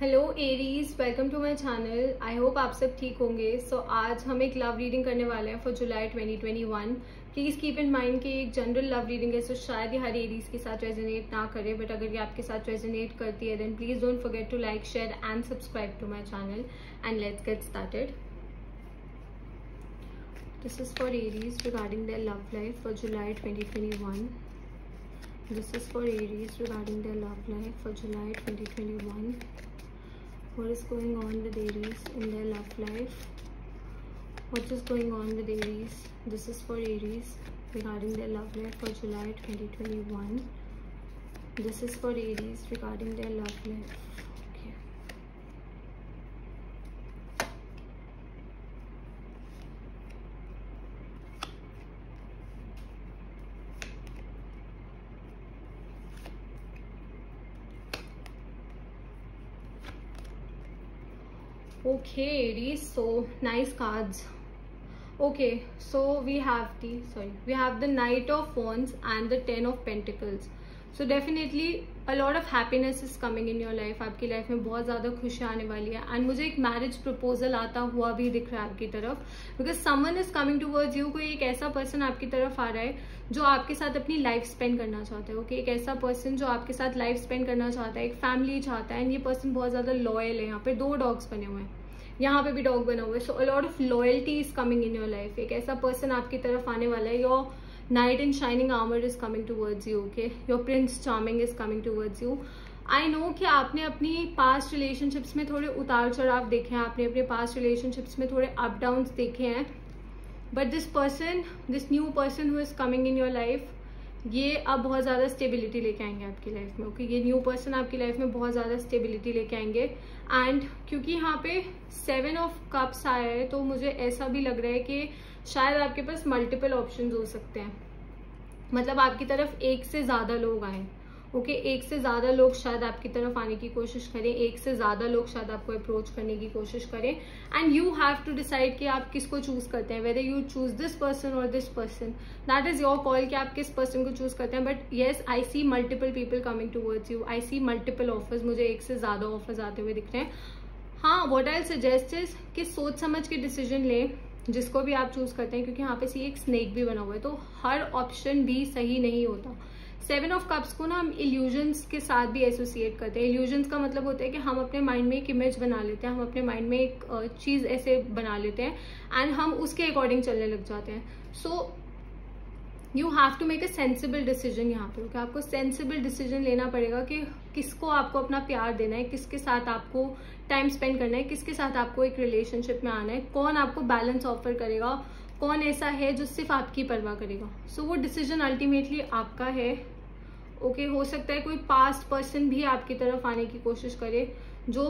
Hello Aries, welcome to my channel. I hope आप सब ठीक होंगे। आज हम एक लव रीडिंग करने वाले हैं for July 2021। Please keep in mind कि एक जनरल लव रीडिंग है, शायद ये हर एरीज के साथ रेजोनेट ना करे, बट अगर ये आपके साथ रेजोनेट करती है then please don't forget to like, share and subscribe to my channel and let's get started. This is for Aries regarding their love life for July 2021. This is for Aries regarding their love life for July 2021. What is going on with Aries in their love life? What is going on with Aries? This is for Aries regarding their love life for July 2021. This is for Aries regarding their love life. Okay. Okay Aries, so nice cards. Okay, so we have the Knight of Wands and the 10 of Pentacles. So definitely a lot of happiness is coming in your life. आपकी life में बहुत ज़्यादा खुशियाँ आने वाली है and मुझे एक मैरिज प्रपोजल आता हुआ भी दिख रहा है आपकी तरफ, because someone is coming towards you. कोई एक ऐसा पर्सन आपकी तरफ आ रहा है जो आपके साथ अपनी लाइफ स्पेंड करना चाहता है। ओके, एक ऐसा पर्सन जो आपके साथ लाइफ स्पेंड करना चाहता है, एक फैमिली चाहता है एंड ये पर्सन बहुत ज़्यादा लॉयल है। यहाँ पे 2 डॉग्स बने हुए हैं, यहाँ पे भी डॉग बना हुआ है। So a lot of loyalty is coming in your life. एक ऐसा पर्सन आपकी तरफ आने वाला है। Your knight in shining armour is coming towards you. Okay, your prince charming is coming towards you. I know कि आपने अपनी पास्ट रिलेशनशिप्स में थोड़े उतार चढ़ाव देखे हैं, आपने अपने पास्ट रिलेशनशिप्स में थोड़े अप डाउन्स देखे हैं, but this new person who is coming in your life, ये अब बहुत ज़्यादा स्टेबिलिटी लेके आएंगे आपकी लाइफ में। ओके, ये न्यू पर्सन आपकी लाइफ में बहुत ज़्यादा स्टेबिलिटी लेके आएंगे। एंड क्योंकि यहाँ पे 7 ऑफ कप्स आया है तो मुझे ऐसा भी लग रहा है कि शायद आपके पास मल्टीपल ऑप्शंस हो सकते हैं। मतलब आपकी तरफ एक से ज़्यादा लोग आए। ओके, एक से ज़्यादा लोग शायद आपकी तरफ आने की कोशिश करें, एक से ज़्यादा लोग शायद आपको अप्रोच करने की कोशिश करें and you have to decide कि आप किसको चूज करते हैं, whether you choose this person और this person. That is your call कि आप किस पर्सन को चूज करते हैं। But yes, I see multiple people coming towards you, I see multiple offers. मुझे एक से ज़्यादा ऑफर्स आते हुए दिख रहे हैं। हाँ, व्हाट आई सजेस्ट इज कि सोच समझ के डिसीजन लें जिसको भी आप चूज करते हैं, क्योंकि यहाँ पे सी एक स्नेक भी बना हुआ है, तो हर ऑप्शन भी सही नहीं होता। 7 ऑफ कप्स को ना हम इल्यूजन्स के साथ भी एसोसिएट करते हैं। इल्यूजन्स का मतलब होता है कि हम अपने माइंड में एक इमेज बना लेते हैं, हम अपने माइंड में एक चीज ऐसे बना लेते हैं एंड हम उसके अकॉर्डिंग चलने लग जाते हैं। So you have to make a sensible decision यहाँ पे। ओके, आपको सेंसिबल डिसीजन लेना पड़ेगा कि किसको आपको अपना प्यार देना है, किसके साथ आपको टाइम स्पेंड करना है, किसके साथ आपको एक रिलेशनशिप में आना है, कौन आपको बैलेंस ऑफर करेगा, कौन ऐसा है जो सिर्फ आपकी परवाह करेगा। सो वो डिसीजन अल्टीमेटली आपका है। ओके, हो सकता है कोई पास्ट पर्सन भी आपकी तरफ आने की कोशिश करे जो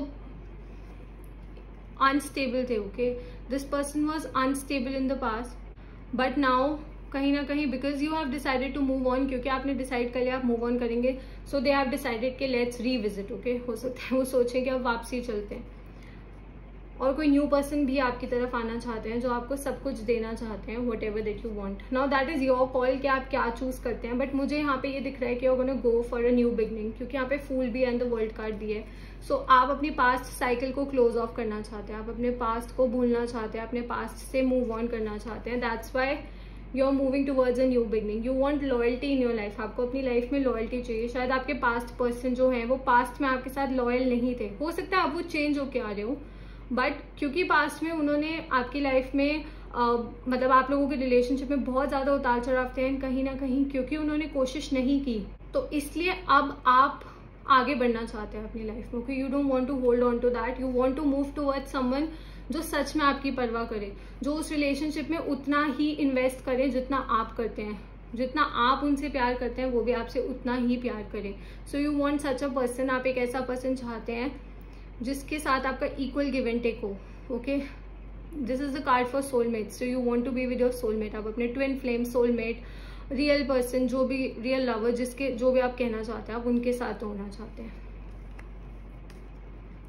अनस्टेबल थे। Okay, this person was unstable in the past, but now कहीं ना कहीं because you have decided to move on, क्योंकि आपने डिसाइड कर लिया आप मूव ऑन करेंगे, सो दे हैव डिसाइडेड कि लेट्स रीविजिट। ओके, हो सकता है वो सोचें कि अब वापसी चलते हैं। और कोई न्यू पर्सन भी आपकी तरफ आना चाहते हैं जो आपको सब कुछ देना चाहते हैं, what ever that you want. Now that is your call कि आप क्या चूज करते हैं। बट मुझे यहाँ पे ये दिख रहा है कि you are gonna go for a new beginning, क्योंकि यहाँ पे फूल भी एंड द वर्ल्ड कार्ड भी है। सो आप अपनी पास्ट साइकिल को क्लोज ऑफ करना चाहते हैं, आप अपने पास्ट को भूलना चाहते हैं, अपने पास्ट से मूव ऑन करना चाहते हैं। That's why you are moving towards a new beginning. You want loyalty in your life. आपको अपनी लाइफ में लॉयल्टी चाहिए। शायद आपके पास्ट पर्सन जो है वो पास्ट में आपके साथ लॉयल नहीं थे, हो सकता है आप वो चेंज होके आ रहे हो, बट क्योंकि पास्ट में उन्होंने आपकी लाइफ में मतलब आप लोगों के रिलेशनशिप में बहुत ज्यादा उतार चढ़ाव थे एंड कहीं ना कहीं क्योंकि उन्होंने कोशिश नहीं की, तो इसलिए अब आप आगे बढ़ना चाहते हैं अपनी लाइफ में। You don't want to hold on to that, you want to move towards someone जो सच में आपकी परवाह करे, जो उस रिलेशनशिप में उतना ही इन्वेस्ट करे जितना आप करते हैं, जितना आप उनसे प्यार करते हैं वो भी आपसे उतना ही प्यार करे। So you want such a person. आप एक ऐसा पर्सन चाहते हैं जिसके साथ आपका इक्वल गिव एंड टेक हो। Okay, this is the card for soulmate. So you want to be with your soulmate. आप अपने twin flame, soulmate, real person, जो भी रियल लवर, जिसके जो भी आप कहना चाहते हैं, आप उनके साथ होना चाहते हैं।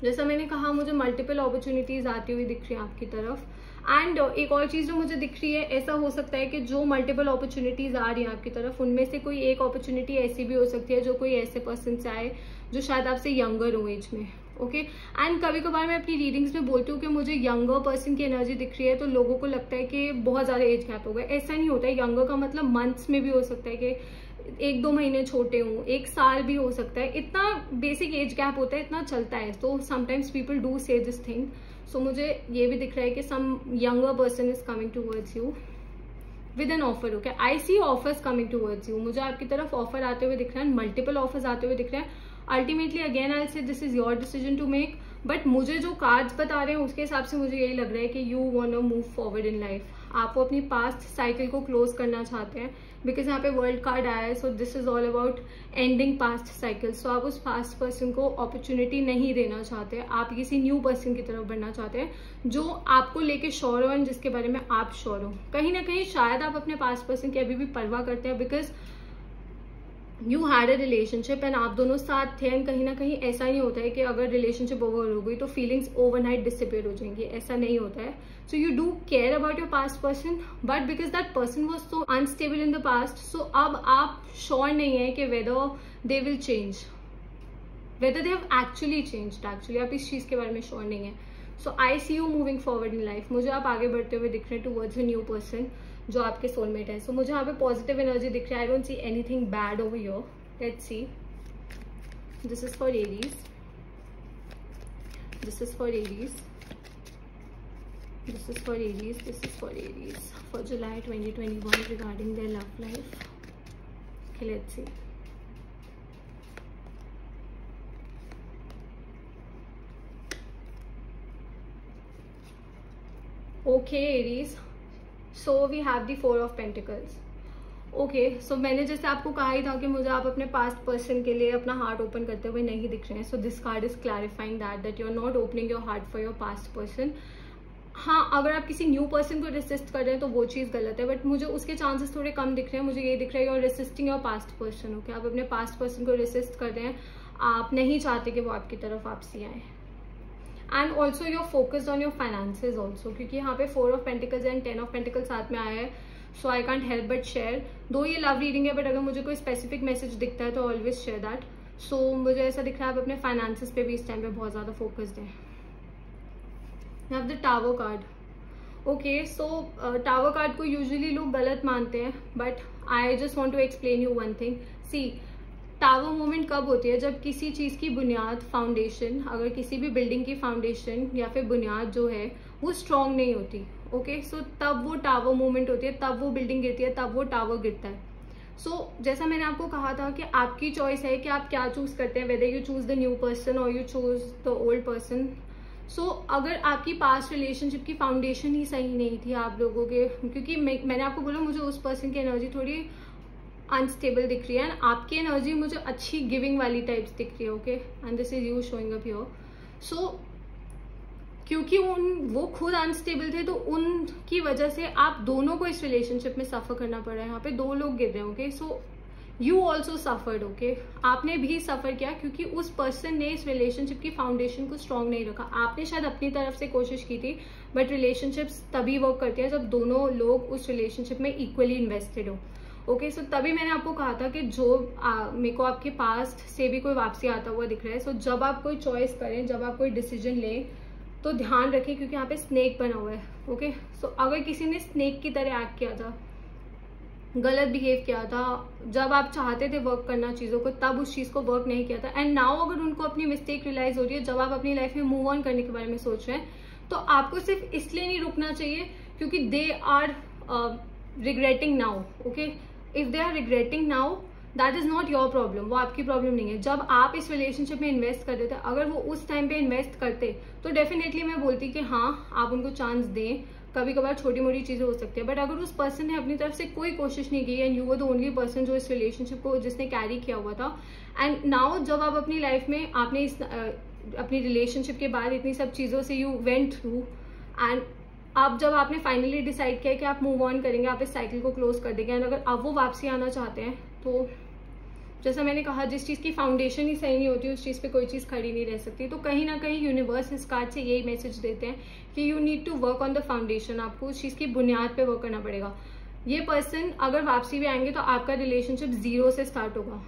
जैसा मैंने कहा, मुझे मल्टीपल अपॉर्चुनिटीज आती हुई दिख रही है आपकी तरफ। एंड एक और चीज जो मुझे दिख रही है, ऐसा हो सकता है कि जो मल्टीपल अपॉर्चुनिटीज आ रही है आपकी तरफ, उनमें से कोई एक अपॉर्चुनिटी ऐसी भी हो सकती है जो कोई ऐसे पर्सन से आए जो शायद आपसे यंगर हो एज में। ओके। एंड कभी कभार मैं अपनी रीडिंग्स में बोलती हूँ कि मुझे यंगर पर्सन की एनर्जी दिख रही है, तो लोगों को लगता है कि बहुत ज्यादा एज गैप हो गया। ऐसा नहीं होता है। यंगर का मतलब मंथ्स में भी हो सकता है कि 1-2 महीने छोटे हूँ, 1 साल भी हो सकता है। इतना बेसिक एज गैप होता है, इतना चलता है। तो sometimes people do say this thing. So मुझे ये भी दिख रहा है कि some younger person is coming towards you with an offer. Okay, I see offers coming towards you. मुझे आपकी तरफ ऑफर आते हुए दिख रहे हैं, मल्टीपल ऑफर्स आते हुए दिख रहे हैं। Ultimately again I say this is your decision to make, but मुझे जो कार्ड्स बता रहे हैं उसके हिसाब से मुझे यही लग रहा है कि you want to move forward in life. आप अपनी पास्ट साइकिल को क्लोज करना चाहते हैं, बिकॉज यहाँ पे वर्ल्ड कार्ड आया है। So this is all about ending past cycle. सो आप उस पास्ट पर्सन को अपॉर्चुनिटी नहीं देना चाहते, आप किसी न्यू पर्सन की तरफ बढ़ना चाहते हैं जो आपको लेके श्योर हो एंड जिसके बारे में आप श्योर हो। कहीं ना कहीं शायद आप अपने पास्ट पर्सन की अभी भी परवाह करते हैं, because you had a relationship and आप दोनों साथ थे। एंड कहीं ना कहीं ऐसा नहीं होता है कि अगर रिलेशनशिप ओवर हो गई तो फीलिंग्स ओवरनाइट डिसअपियर हो जाएंगी, ऐसा नहीं होता है। So you do care about your past person, but because that person was so unstable in the past, so अब आप श्योर नहीं है कि whether they will change, whether they have actually changed. Actually आप इस चीज के बारे में श्योर नहीं है। So I see you moving forward in life. मुझे आप आगे बढ़ते हुए दिख रहे हैं टूवर्ड्स अ न्यू पर्सन जो आपके सोलमेट है। सो मुझे यहाँ पे पॉजिटिव एनर्जी दिख रही है। I don't see anything bad over here. Let's see, this is for Aries, this is for Aries, this is for Aries, this is for Aries for July 2021 regarding their love life. Okay, let's see. Okay Aries, so we have the 4 of pentacles. Okay, so मैंने जैसे आपको कहा ही था कि मुझे आप अपने past person के लिए अपना हार्ट ओपन करते हुए नहीं दिख रहे हैं। So this card is clarifying that you are not opening your heart for your past person. हाँ, अगर आप किसी न्यू पर्सन को रेसिस्ट कर रहे हैं तो वो चीज़ गलत है, बट मुझे उसके चांसेस थोड़े कम दिख रहे हैं। मुझे ये दिख रहा है you are resisting your past person. Okay, आप अपने पास्ट पर्सन को रेसिस्ट कर रहे हैं, आप नहीं चाहते कि वो आपकी तरफ वापसी आए। And also your focus on your finances also, क्योंकि यहाँ पे 4 of pentacles and 10 of pentacles साथ में आया है। So I can't help but share. दो ये लव रीडिंग है, बट अगर मुझे कोई स्पेसिफिक मैसेज दिखता है तो ऑलवेज शेयर दैट। सो मुझे ऐसा दिख रहा है आप अपने फाइनेंसेस पे भी इस टाइम पे बहुत ज़्यादा फोकस्ड हैं। Have the tower card. Okay, so tower card को यूजुअली लोग गलत मानते हैं, but I just want to explain you one thing. See, tower movement कब होती है? जब किसी चीज़ की बुनियाद, फाउंडेशन, अगर किसी भी बिल्डिंग की फाउंडेशन या फिर बुनियाद जो है वो स्ट्रांग नहीं होती। ओके, सो तब वो टावर मूवमेंट होती है, तब वो बिल्डिंग गिरती है, तब वो टावर गिरता है। सो जैसा मैंने आपको कहा था कि आपकी चॉइस है कि आप क्या चूज करते हैं, whether you choose the new person और you choose the old person. So अगर आपकी पास्ट रिलेशनशिप की फाउंडेशन ही सही नहीं थी आप लोगों के, क्योंकि मैंने आपको बोला मुझे उस पर्सन की एनर्जी थोड़ी अनस्टेबल दिख रही है एंड आपकी एनर्जी मुझे अच्छी गिविंग वाली टाइप्स दिख रही है। Okay, and this is you showing up here. So क्योंकि वो खुद अनस्टेबल थे, तो उनकी वजह से आप दोनों को इस रिलेशनशिप में सफर करना पड़ रहा है। यहाँ पे 2 लोग गिर रहे हैं। Okay, so you also suffered. Okay, आपने भी सफर किया क्योंकि उस पर्सन ने इस रिलेशनशिप की फाउंडेशन को स्ट्रांग नहीं रखा। आपने शायद अपनी तरफ से कोशिश की थी, बट रिलेशनशिप्स तभी वर्क करती है जब दोनों लोग उस रिलेशनशिप में इक्वली इन्वेस्टेड हो। ओके, सो तभी मैंने आपको कहा था कि जो मेरे को आपके पास्ट से भी कोई वापसी आता हुआ दिख रहा है। सो जब आप कोई चॉइस करें, जब आप कोई डिसीजन लें, तो ध्यान रखें क्योंकि यहाँ पे स्नेक बना हुआ है। ओके, सो अगर किसी ने स्नेक की तरह एक्ट किया था, गलत बिहेव किया था, जब आप चाहते थे वर्क करना चीज़ों को, तब उस चीज़ को वर्क नहीं किया था, एंड नाउ अगर उनको अपनी मिस्टेक रियलाइज हो रही है, जब आप अपनी लाइफ में मूव ऑन करने के बारे में सोच रहे हैं, तो आपको सिर्फ इसलिए नहीं रुकना चाहिए क्योंकि they are regretting now. Okay, if they are regretting now, that is not your problem, वो आपकी प्रॉब्लम नहीं है। जब आप इस रिलेशनशिप में इन्वेस्ट कर रहे थे, अगर वो उस टाइम पे इन्वेस्ट करते तो डेफिनेटली मैं बोलती कि हाँ, आप उनको चांस दें। कभी कभार छोटी मोटी चीजें हो सकती है, बट अगर उस पर्सन ने अपनी तरफ से कोई कोशिश नहीं की and you were the only person जो इस रिलेशनशिप को जिसने कैरी किया हुआ था, एंड नाउ जब आप अपनी लाइफ में आपने इस अपनी रिलेशनशिप के बाद इतनी सब चीजों से यू वेंट थ्रू, एंड अब जब आपने फाइनली डिसाइड किया कि आप मूव ऑन करेंगे, आप इस साइकिल को क्लोज कर देंगे, एंड अगर अब वो वापसी आना चाहते हैं, तो जैसा मैंने कहा, जिस चीज़ की फाउंडेशन ही सही नहीं होती उस चीज़ पे कोई चीज़ खड़ी नहीं रह सकती। तो कहीं ना कहीं यूनिवर्स इस कार्ड से यही मैसेज देते हैं कि you need to work on the foundation, आपको उस चीज़ की बुनियाद पे वर्क करना पड़ेगा। ये पर्सन अगर वापसी भी आएंगे तो आपका रिलेशनशिप 0 से स्टार्ट होगा।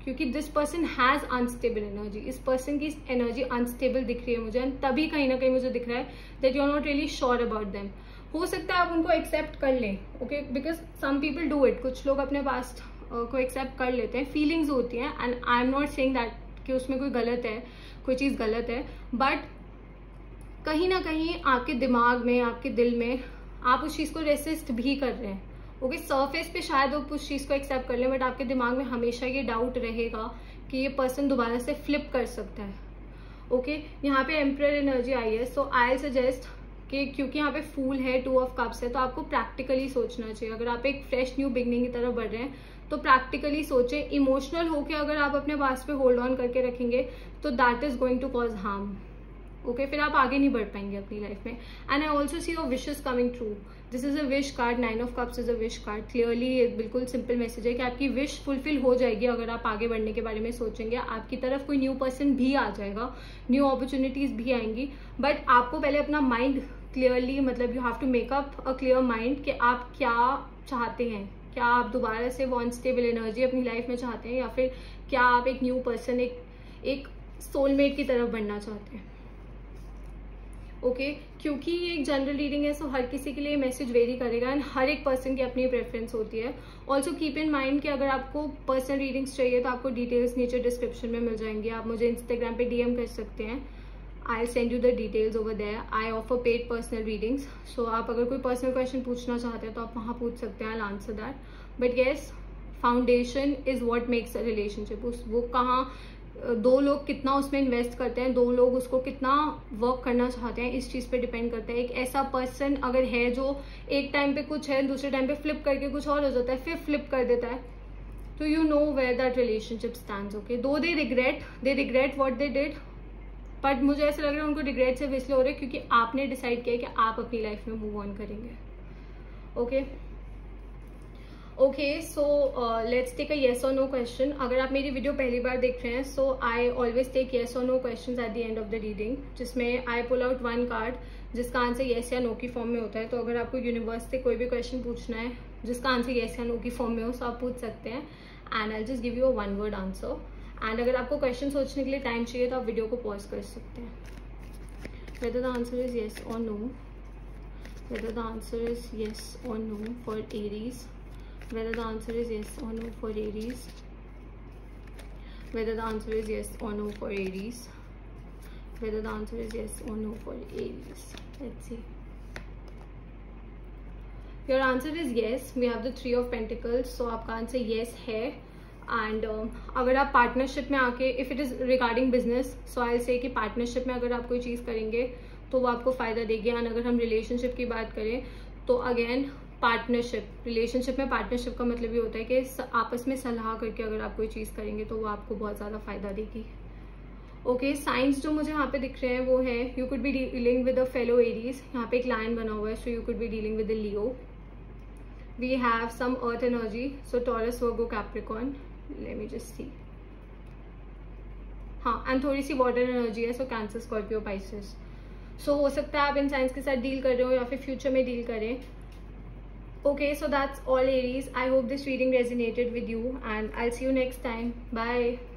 क्योंकि this person has unstable energy, इस पर्सन की एनर्जी अनस्टेबल दिख रही है मुझे, तभी कहीं ना कहीं मुझे दिख रहा है that you are not really sure about them. हो सकता है आप उनको एक्सेप्ट कर लें, okay, because some people do it, कुछ लोग अपने पास्ट को एक्सेप्ट कर लेते हैं, फीलिंग्स होती हैं, and I am not saying that कि उसमें कोई गलत है, कोई चीज़ गलत है, बट कहीं ना कहीं आपके दिमाग में, आपके दिल में आप उस चीज़ को रेसिस्ट भी कर रहे हैं, ओके। सरफेस पे शायद आप उस चीज़ को एक्सेप्ट कर लें, बट आपके दिमाग में हमेशा ये डाउट रहेगा कि ये पर्सन दोबारा से फ्लिप कर सकता है, ओके। यहाँ पे एम्परर एनर्जी आई है, सो आई सजेस्ट कि क्योंकि यहाँ पे फूल है, 2 ऑफ कप्स है, तो आपको प्रैक्टिकली सोचना चाहिए। अगर आप एक फ्रेश न्यू बिगनिंग की तरफ बढ़ रहे हैं तो प्रैक्टिकली सोचें। इमोशनल होके अगर आप अपने पास पे होल्ड ऑन करके रखेंगे तो that is going to cause harm, okay, फिर आप आगे नहीं बढ़ पाएंगे अपनी लाइफ में। And I also see your wishes coming true, this is a wish card, 9 of cups is a wish card. Clearly एक बिल्कुल सिंपल मैसेज है कि आपकी विश फुलफिल हो जाएगी अगर आप आगे बढ़ने के बारे में सोचेंगे। आपकी तरफ कोई न्यू पर्सन भी आ जाएगा, न्यू अपॉर्चुनिटीज भी आएंगी, बट आपको पहले अपना माइंड क्लियरली, मतलब you have to make up a clear mind कि आप क्या चाहते हैं। क्या आप दोबारा से वो अनस्टेबल एनर्जी अपनी लाइफ में चाहते हैं, या फिर क्या आप एक न्यू पर्सन, एक सोलमेट की तरफ बढ़ना चाहते हैं, ओके। क्योंकि ये एक जनरल रीडिंग है, सो हर किसी के लिए मैसेज वेरी करेगा, एंड हर एक पर्सन की अपनी प्रेफरेंस होती है। ऑल्सो कीप इन माइंड कि अगर आपको पर्सनल रीडिंग्स चाहिए तो आपको डिटेल्स नीचे डिस्क्रिप्शन में मिल जाएंगी। आप मुझे इंस्टाग्राम पे DM कर सकते हैं, I send you the details over there. I offer paid personal readings, so आप अगर कोई पर्सनल क्वेश्चन पूछना चाहते हैं तो आप वहाँ पूछ सकते हैं, I will answer that. But yes, foundation is what makes a relationship. वो कहाँ, 2 लोग कितना उसमें इन्वेस्ट करते हैं, 2 लोग उसको कितना वर्क करना चाहते हैं, इस चीज़ पे डिपेंड करता है। एक ऐसा पर्सन अगर है जो एक टाइम पे कुछ है, दूसरे टाइम पे फ्लिप करके कुछ और हो जाता है, फिर फ्लिप कर देता है, तो you know where that relationship stands, okay. Though they regret what they did, but मुझे ऐसा लग रहा है उनको रिग्रेट सिर्फ इसलिए हो रहे क्योंकि आपने डिसाइड किया कि आप अपनी लाइफ में मूव ऑन करेंगे, okay. Okay, so let's take a yes और नो क्वेश्चन। अगर आप मेरी वीडियो पहली बार देख रहे हैं, so I always take yes और no questions at the end of the reading, जिसमें आई पुल आउट 1 कार्ड जिसका आंसर येस या नो की फॉर्म में होता है। तो अगर आपको यूनिवर्स से कोई भी क्वेश्चन पूछना है जिसका आंसर येस या नो की फॉर्म में हो, तो आप पूछ सकते हैं, and I just give you a 1 word answer. And अगर आपको क्वेश्चन सोचने के लिए टाइम चाहिए तो आप वीडियो को पॉज कर सकते हैं। Whether the answer is yes और no, whether the answer is yes और no for Aries, whether the answer is yes or no for Aries, whether the answer is yes or no for Aries, whether the answer is yes or no for Aries. Let's see. Your answer is yes. We have the 3 of Pentacles, so आपका answer yes है। And अगर आप partnership में आके, if it is regarding business, so I say कि partnership में अगर आप कोई चीज़ करेंगे तो वो आपको फायदा देगी। एंड अगर हम रिलेशनशिप की बात करें तो अगेन पार्टनरशिप, रिलेशनशिप में पार्टनरशिप का मतलब ये होता है कि आपस में सलाह करके अगर आप कोई चीज़ करेंगे तो वो आपको बहुत ज़्यादा फायदा देगी, ओके। साइंस जो मुझे यहाँ पे दिख रहे हैं वो है, you could be dealing with a fellow Aries, यहाँ पे एक लाइन बना हुआ है, so you could be dealing with a Leo. We have some earth energy, so Taurus, Virgo, Capricorn, let me just see, हाँ, एंड थोड़ी सी water energy है, so Cancer, Scorpio, Pisces. So हो सकता है आप इन साइंस के साथ डील कर रहे हो या फिर फ्यूचर में डील करें, okay, so that's all Aries. I hope this reading resonated with you, and I'll see you next time. Bye.